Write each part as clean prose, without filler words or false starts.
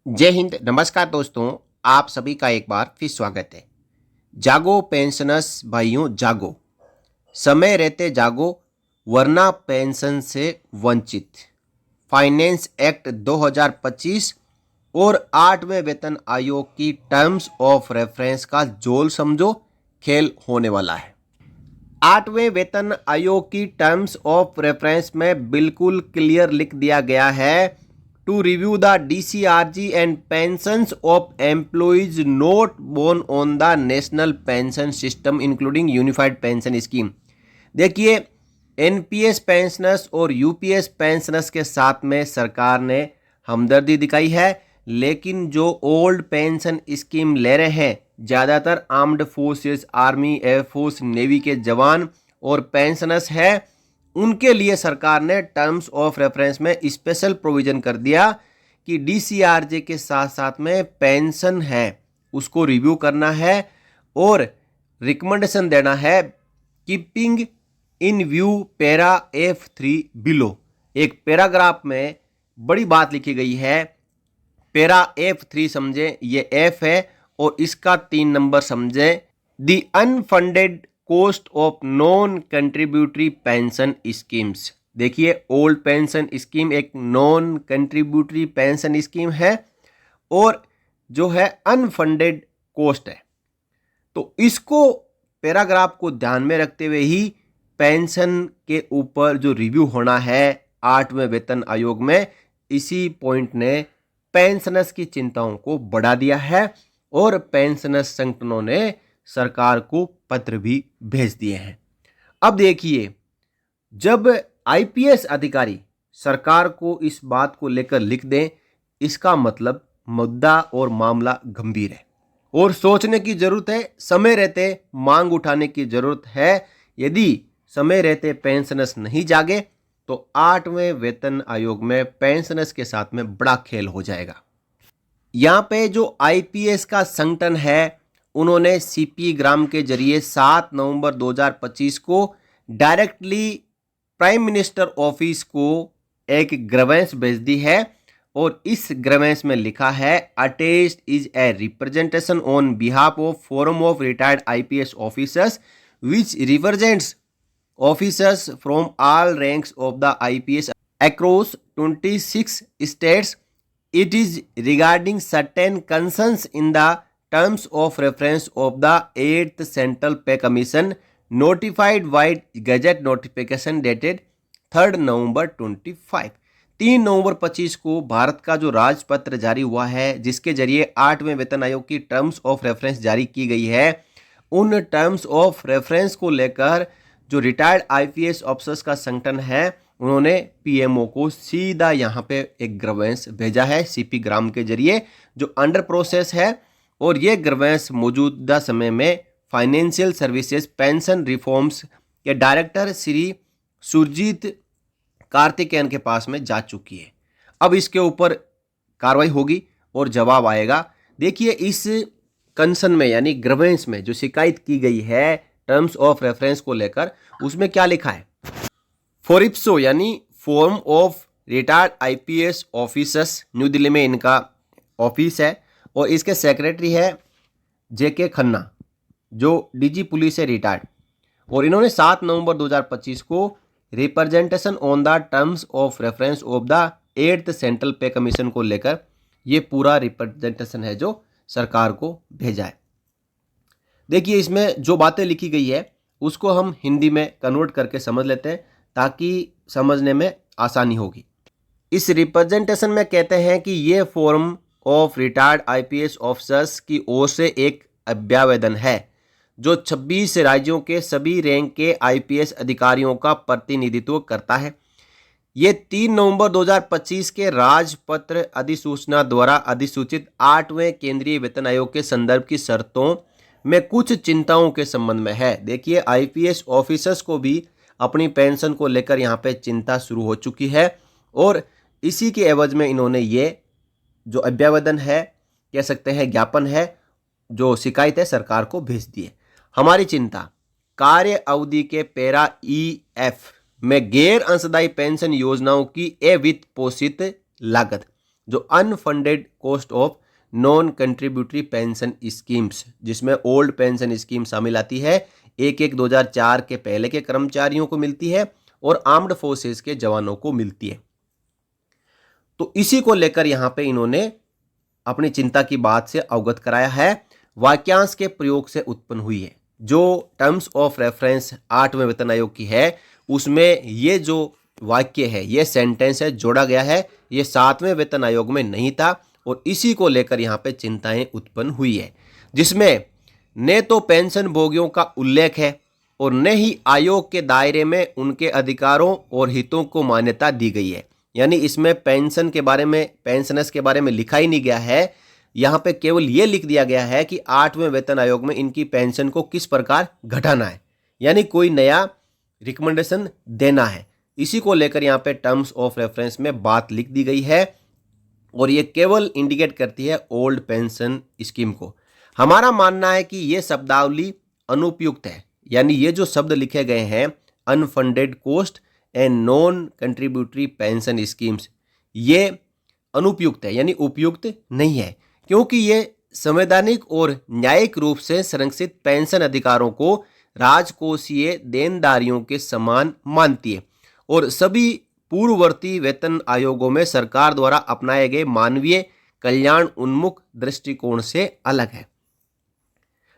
जय हिंद। नमस्कार दोस्तों, आप सभी का एक बार फिर स्वागत है। जागो पेंशनर्स भाइयों, जागो, समय रहते जागो वरना पेंशन से वंचित। फाइनेंस एक्ट 2025 और 8वें वेतन आयोग की टर्म्स ऑफ रेफरेंस का जोल समझो, खेल होने वाला है। 8वें वेतन आयोग की टर्म्स ऑफ रेफरेंस में बिल्कुल क्लियर लिख दिया गया है, to review the DCRG and pensions of employees not borne on the national pension system including unified pension scheme. देखिए, NPS पेंशनर्स और UPS पेंशनर्स के साथ में सरकार ने हमदर्दी दिखाई है, लेकिन जो ओल्ड पेंशन स्कीम ले रहे हैं ज़्यादातर armed forces, army, air force, navy के जवान और पेंशनर्स है, उनके लिए सरकार ने टर्म्स ऑफ रेफरेंस में स्पेशल प्रोविजन कर दिया कि DCRJ के साथ साथ में पेंशन है उसको रिव्यू करना है और रिकमेंडेशन देना है, keeping in view para F3 below. एक पैराग्राफ में बड़ी बात लिखी गई है। पैरा F3 समझे, ये F है और इसका 3 नंबर समझे, the unfunded cost of non contributory pension schemes. देखिए, ओल्ड पेंशन स्कीम एक नॉन कंट्रीब्यूटरी पेंशन स्कीम है और जो है अनफंडेड कॉस्ट है। तो इसको पैराग्राफ को ध्यान में रखते हुए ही पेंशन के ऊपर जो रिव्यू होना है 8वें वेतन आयोग में, इसी पॉइंट ने पेंशनर्स की चिंताओं को बढ़ा दिया है और पेंशनर्स संगठनों ने सरकार को पत्र भी भेज दिए हैं। अब देखिए, जब IPS अधिकारी सरकार को इस बात को लेकर लिख दें, इसका मतलब मुद्दा और मामला गंभीर है और सोचने की जरूरत है। समय रहते मांग उठाने की जरूरत है। यदि समय रहते पेंशनर्स नहीं जागे तो 8वें वेतन आयोग में पेंशनर्स के साथ में बड़ा खेल हो जाएगा। यहाँ पे जो IPS का संगठन है, उन्होंने CP ग्राम के जरिए 7 नवंबर 2025 को डायरेक्टली प्राइम मिनिस्टर ऑफिस को एक ग्रीवेंस भेज दी है और इस ग्रीवेंस में लिखा है, attest is a representation on behalf of forum of retired IPS officers which represents officers from all ranks of the IPS across 26 states. It is regarding certain concerns in the terms of reference of the 8th Central Pay Commission notified by Gazette notification dated 3rd November 25। 3 नवंबर 25 को भारत का जो राजपत्र जारी हुआ है, जिसके जरिए 8वें वेतन आयोग की टर्म्स ऑफ रेफरेंस जारी की गई है, उन टर्म्स ऑफ रेफरेंस को लेकर जो रिटायर्ड IPS ऑफिसर्स का संगठन है, उन्होंने PMO को सीधा यहाँ पे एक ग्रीवेंस भेजा है CP ग्राम के जरिए, जो अंडर प्रोसेस है। और ये ग्रीवेंस मौजूदा समय में फाइनेंशियल सर्विसेज पेंशन रिफॉर्म्स के डायरेक्टर श्री सुरजीत कार्तिकेयन के पास में जा चुकी है। अब इसके ऊपर कार्रवाई होगी और जवाब आएगा। देखिए, इस कंसर्न में यानी ग्रीवेंस में जो शिकायत की गई है टर्म्स ऑफ रेफरेंस को लेकर, उसमें क्या लिखा है, फोरिप्सो यानी forum of retired IPS officers, new Delhi में इनका ऑफिस है और इसके सेक्रेटरी है JK खन्ना, जो DG पुलिस है रिटायर्ड। और इन्होंने 7 नवंबर 2025 को representation on the terms of reference of the 8th central पे कमीशन को लेकर ये पूरा रिप्रेजेंटेशन है जो सरकार को भेजा है। देखिए, इसमें जो बातें लिखी गई है उसको हम हिंदी में कन्वर्ट करके समझ लेते हैं ताकि समझने में आसानी होगी। इस रिप्रेजेंटेशन में कहते हैं कि ये forum of retired IPS officers की ओर से एक अभ्यावेदन है जो 26 राज्यों के सभी रैंक के IPS अधिकारियों का प्रतिनिधित्व करता है। ये 3 नवंबर 2025 के राजपत्र अधिसूचना द्वारा अधिसूचित 8वें केंद्रीय वेतन आयोग के संदर्भ की शर्तों में कुछ चिंताओं के संबंध में है। देखिए, IPS ऑफिसर्स को भी अपनी पेंशन को लेकर यहाँ पे चिंता शुरू हो चुकी है और इसी के एवज में इन्होंने ये जो अभ्यावेदन है, कह सकते हैं ज्ञापन है, जो शिकायत है सरकार को भेज दी है। हमारी चिंता कार्य अवधि के पैरा EF में गैर अंशदायी पेंशन योजनाओं की अवित्त पोषित लागत। जो unfunded cost of non contributory pension schemes, जिसमें ओल्ड पेंशन स्कीम शामिल आती है, 1/1/2004 के पहले के कर्मचारियों को मिलती है और आर्म्ड फोर्सेस के जवानों को मिलती है। तो इसी को लेकर यहां पे इन्होंने अपनी चिंता की बात से अवगत कराया है। वाक्यांश के प्रयोग से उत्पन्न हुई है। जो टर्म्स ऑफ रेफरेंस 8वें वेतन आयोग की है, उसमें ये जो वाक्य है, ये सेंटेंस है, जोड़ा गया है, ये 7वें वेतन आयोग में नहीं था और इसी को लेकर यहाँ पे चिंताएं उत्पन्न हुई है, जिसमें न तो पेंशन भोगियों का उल्लेख है और न ही आयोग के दायरे में उनके अधिकारों और हितों को मान्यता दी गई है। यानी इसमें पेंशन के बारे में, पेंशनर्स के बारे में लिखा ही नहीं गया है। यहाँ पे केवल ये लिख दिया गया है कि 8वें वेतन आयोग में इनकी पेंशन को किस प्रकार घटाना है, यानी कोई नया रिकमेंडेशन देना है। इसी को लेकर यहाँ पे टर्म्स ऑफ रेफरेंस में बात लिख दी गई है और ये केवल इंडिकेट करती है ओल्ड पेंशन स्कीम को। हमारा मानना है कि ये शब्दावली अनुपयुक्त है, यानी ये जो शब्द लिखे गए हैं unfunded cost and non contributory pension schemes, ये अनुपयुक्त है, यानी उपयुक्त नहीं है, क्योंकि ये संवैधानिक और न्यायिक रूप से संरक्षित पेंशन अधिकारों को राजकोषीय देनदारियों के समान मानती है और सभी पूर्ववर्ती वेतन आयोगों में सरकार द्वारा अपनाए गए मानवीय कल्याण उन्मुख दृष्टिकोण से अलग है।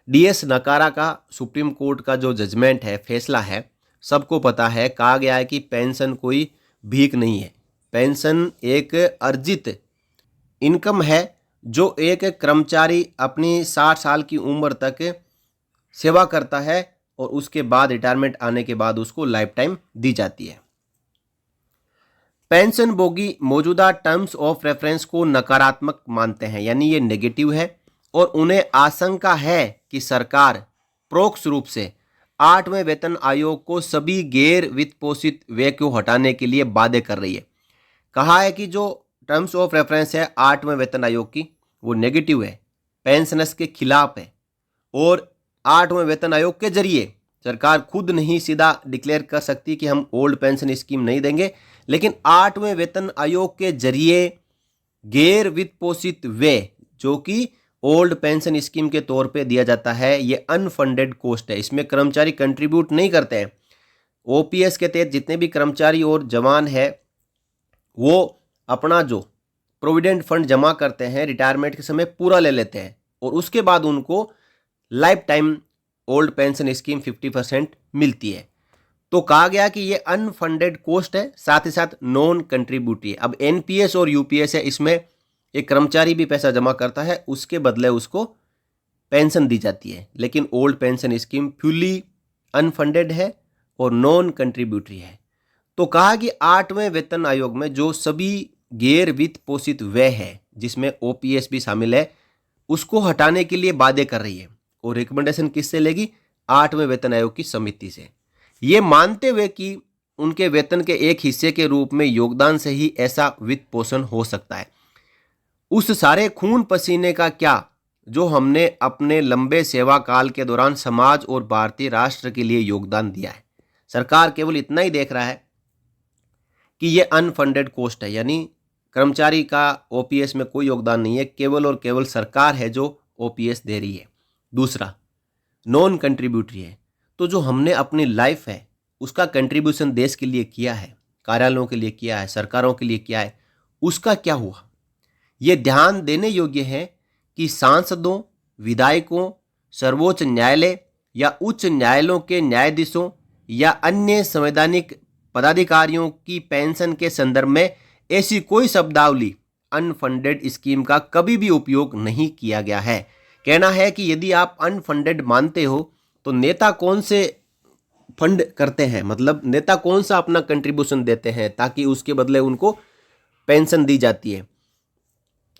DS नकारा का सुप्रीम कोर्ट का जो जजमेंट है, फैसला है, सबको पता है, कहा गया है कि पेंशन कोई भीख नहीं है। पेंशन एक अर्जित इनकम है जो एक कर्मचारी अपनी 60 साल की उम्र तक सेवा करता है और उसके बाद रिटायरमेंट आने के बाद उसको लाइफ टाइम दी जाती है। पेंशन भोगी मौजूदा टर्म्स ऑफ रेफरेंस को नकारात्मक मानते हैं, यानी ये नेगेटिव है और उन्हें आशंका है कि सरकार परोक्ष रूप से 8वें वेतन आयोग को सभी गैर वित्त पोषित व्यय को हटाने के लिए बाध्य कर रही है। कहा है कि जो टर्म्स ऑफ रेफरेंस है 8वें वेतन आयोग की, वो नेगेटिव है, पेंशनर्स के खिलाफ है और 8वें वेतन आयोग के जरिए सरकार खुद नहीं सीधा डिक्लेयर कर सकती कि हम ओल्ड पेंशन स्कीम नहीं देंगे, लेकिन 8वें वेतन आयोग के जरिए गैर वित्त पोषित व्यय जो कि ओल्ड पेंशन स्कीम के तौर पे दिया जाता है, ये अनफंडेड कॉस्ट है, इसमें कर्मचारी कंट्रीब्यूट नहीं करते हैं। OPS के तहत जितने भी कर्मचारी और जवान है वो अपना जो प्रोविडेंट फंड जमा करते हैं रिटायरमेंट के समय पूरा ले लेते हैं और उसके बाद उनको life time old pension scheme 50% मिलती है। तो कहा गया कि ये अनफंडेड कॉस्ट है, साथ ही साथ नॉन कंट्रीब्यूटरी है। अब NPS और UPS है, इसमें एक कर्मचारी भी पैसा जमा करता है, उसके बदले उसको पेंशन दी जाती है, लेकिन old pension scheme fully unfunded है और नॉन कंट्रीब्यूटरी है। तो कहा कि 8वें वेतन आयोग में जो सभी गैर वित्त पोषित व्यय है, जिसमें OPS भी शामिल है, उसको हटाने के लिए बाध्य कर रही है और रिकमेंडेशन किससे लेगी? 8वें वेतन आयोग की समिति से, ये मानते हुए कि उनके वेतन के एक हिस्से के रूप में योगदान से ही ऐसा वित्त पोषण हो सकता है। उस सारे खून पसीने का क्या जो हमने अपने लंबे सेवा काल के दौरान समाज और भारतीय राष्ट्र के लिए योगदान दिया है। सरकार केवल इतना ही देख रहा है कि ये अनफंडेड कॉस्ट है, यानी कर्मचारी का OPS में कोई योगदान नहीं है, केवल और केवल सरकार है जो OPS दे रही है। दूसरा, नॉन कंट्रीब्यूटरी है, तो जो हमने अपनी लाइफ है उसका कंट्रीब्यूशन देश के लिए किया है, कार्यालयों के लिए किया है, सरकारों के लिए किया है, उसका क्या हुआ? ये ध्यान देने योग्य है कि सांसदों, विधायकों, सर्वोच्च न्यायालय या उच्च न्यायालयों के न्यायाधीशों या अन्य संवैधानिक पदाधिकारियों की पेंशन के संदर्भ में ऐसी कोई शब्दावली अनफंडेड स्कीम का कभी भी उपयोग नहीं किया गया है। कहना है कि यदि आप अनफंडेड मानते हो तो नेता कौन से फंड करते हैं, मतलब नेता कौन सा अपना कंट्रीब्यूशन देते हैं ताकि उसके बदले उनको पेंशन दी जाती है।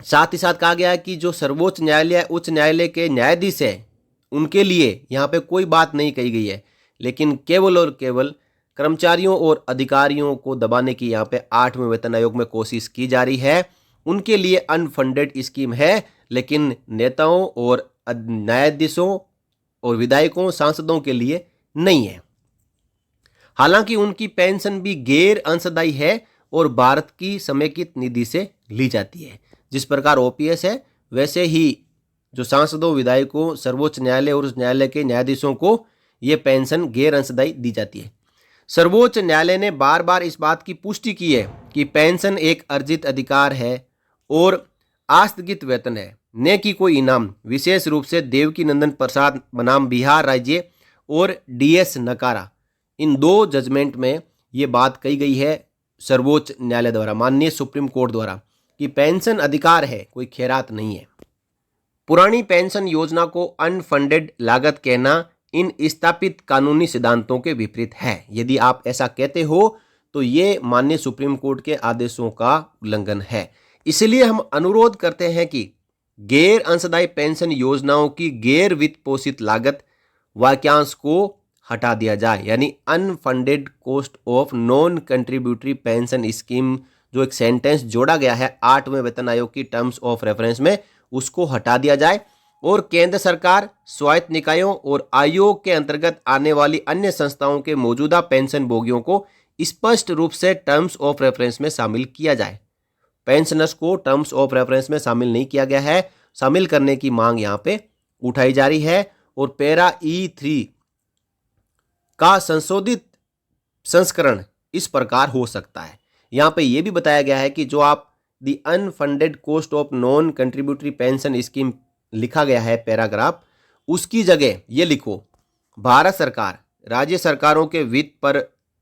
साथ ही साथ कहा गया है कि जो सर्वोच्च न्यायालय, उच्च न्यायालय के न्यायाधीश है, उनके लिए यहाँ पे कोई बात नहीं कही गई है, लेकिन केवल और केवल कर्मचारियों और अधिकारियों को दबाने की यहाँ पे 8वें वेतन आयोग में कोशिश की जा रही है। उनके लिए अनफंडेड स्कीम है, लेकिन नेताओं और न्यायाधीशों और विधायकों, सांसदों के लिए नहीं है। हालांकि उनकी पेंशन भी गैर अंशदायी है और भारत की समेकित निधि से ली जाती है। जिस प्रकार ओपीएस है वैसे ही जो सांसदों, विधायकों, सर्वोच्च न्यायालय और उस न्यायालय के न्यायाधीशों को ये पेंशन गैर अंशदायी दी जाती है। सर्वोच्च न्यायालय ने बार बार इस बात की पुष्टि की है कि पेंशन एक अर्जित अधिकार है और आस्थगित वेतन है, न कि कोई इनाम। विशेष रूप से देवकी नंदन प्रसाद बनाम बिहार राज्य और डीएस नकारा, इन 2 जजमेंट में ये बात कही गई है सर्वोच्च न्यायालय द्वारा, माननीय सुप्रीम कोर्ट द्वारा, कि पेंशन अधिकार है, कोई खैरात नहीं है। पुरानी पेंशन योजना को अनफंडेड लागत कहना इन स्थापित कानूनी सिद्धांतों के विपरीत है। यदि आप ऐसा कहते हो तो ये माननीय सुप्रीम कोर्ट के आदेशों का उल्लंघन है। इसलिए हम अनुरोध करते हैं कि गैर अंशदायी पेंशन योजनाओं की गैर वित्त पोषित लागत वाक्यांश को हटा दिया जाए, यानी unfunded cost of non contributory pension scheme, जो एक सेंटेंस जोड़ा गया है 8वें वेतन आयोग की टर्म्स ऑफ रेफरेंस में, उसको हटा दिया जाए और केंद्र सरकार, स्वायत्त निकायों और आयोग के अंतर्गत आने वाली अन्य संस्थाओं के मौजूदा पेंशन भोगियों को स्पष्ट रूप से टर्म्स ऑफ रेफरेंस में शामिल किया जाए। पेंशनर्स को टर्म्स ऑफ रेफरेंस में शामिल नहीं किया गया है, शामिल करने की मांग यहाँ पे उठाई जा रही है। और पैरा E3 का संशोधित संस्करण इस प्रकार हो सकता है। यहाँ पे ये भी बताया गया है कि जो आप the unfunded cost of non contributory pension scheme लिखा गया है पैराग्राफ, उसकी जगह ये लिखो भारत सरकार, राज्य सरकारों के वित्त पर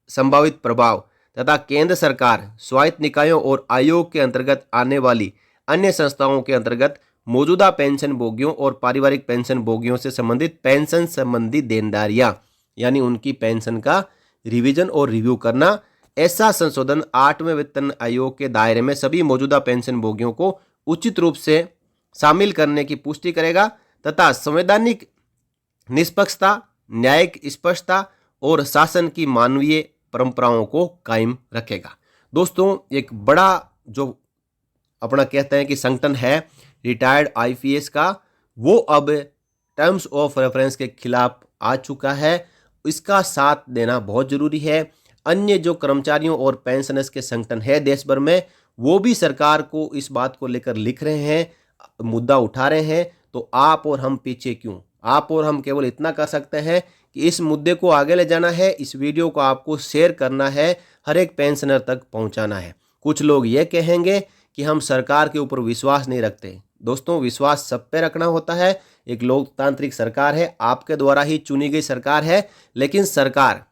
संभावित प्रभाव तथा केंद्र सरकार, स्वायत्त निकायों और आयोग के अंतर्गत आने वाली अन्य संस्थाओं के अंतर्गत मौजूदा पेंशन भोगियों और पारिवारिक पेंशन भोगियों से संबंधित पेंशन संबंधी देनदारियां, यानी उनकी पेंशन का रिवीजन और रिव्यू करना। ऐसा संशोधन 8वें वेतन आयोग के दायरे में सभी मौजूदा पेंशन भोगियों को उचित रूप से शामिल करने की पुष्टि करेगा तथा संवैधानिक निष्पक्षता, न्यायिक स्पष्टता और शासन की मानवीय परंपराओं को कायम रखेगा। दोस्तों, एक बड़ा जो अपना कहते हैं कि संगठन है रिटायर्ड आईपीएस का, वो अब टर्म्स ऑफ रेफरेंस के खिलाफ आ चुका है। इसका साथ देना बहुत जरूरी है। अन्य जो कर्मचारियों और पेंशनर्स के संगठन है देश भर में, वो भी सरकार को इस बात को लेकर लिख रहे हैं, मुद्दा उठा रहे हैं। तो आप और हम पीछे क्यों? आप और हम केवल इतना कर सकते हैं कि इस मुद्दे को आगे ले जाना है, इस वीडियो को आपको शेयर करना है, हर एक पेंशनर तक पहुंचाना है। कुछ लोग ये कहेंगे कि हम सरकार के ऊपर विश्वास नहीं रखते। दोस्तों, विश्वास सब पे रखना होता है। एक लोकतांत्रिक सरकार है, आपके द्वारा ही चुनी गई सरकार है, लेकिन सरकार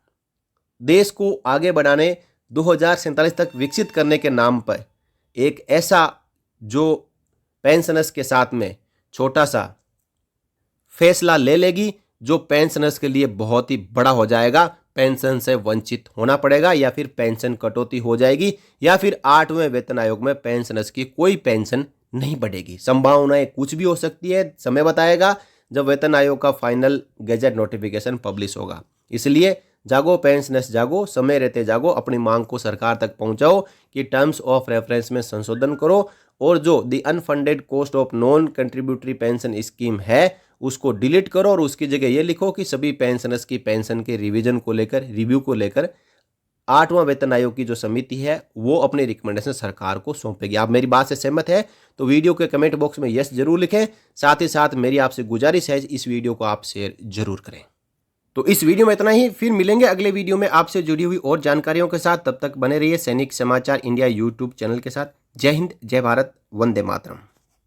देश को आगे बढ़ाने 2047 तक विकसित करने के नाम पर एक ऐसा जो पेंशनर्स के साथ में छोटा सा फैसला ले लेगी जो पेंशनर्स के लिए बहुत ही बड़ा हो जाएगा। पेंशन से वंचित होना पड़ेगा या फिर पेंशन कटौती हो जाएगी या फिर 8वें वेतन आयोग में पेंशनर्स की कोई पेंशन नहीं बढ़ेगी। संभावनाएं कुछ भी हो सकती है, समय बताएगा जब वेतन आयोग का फाइनल गैजेट नोटिफिकेशन पब्लिश होगा। इसलिए जागो पेंशनर्स जागो, समय रहते जागो, अपनी मांग को सरकार तक पहुंचाओ कि टर्म्स ऑफ रेफरेंस में संशोधन करो और जो the unfunded cost of non contributory pension scheme है उसको डिलीट करो और उसकी जगह ये लिखो कि सभी पेंशनर्स की पेंशन के रिवीजन को लेकर, रिव्यू को लेकर 8वां वेतन आयोग की जो समिति है वो अपनी रिकमेंडेशन सरकार को सौंपेगी। आप मेरी बात से सहमत है तो वीडियो के कमेंट बॉक्स में यस जरूर लिखें। साथ ही साथ मेरी आपसे गुजारिश है इस वीडियो को आप शेयर जरूर करें। तो इस वीडियो में इतना ही, फिर मिलेंगे अगले वीडियो में आपसे जुड़ी हुई और जानकारियों के साथ। तब तक बने रहिए सैनिक समाचार इंडिया यूट्यूब चैनल के साथ। जय हिंद, जय भारत, वंदे मातरम।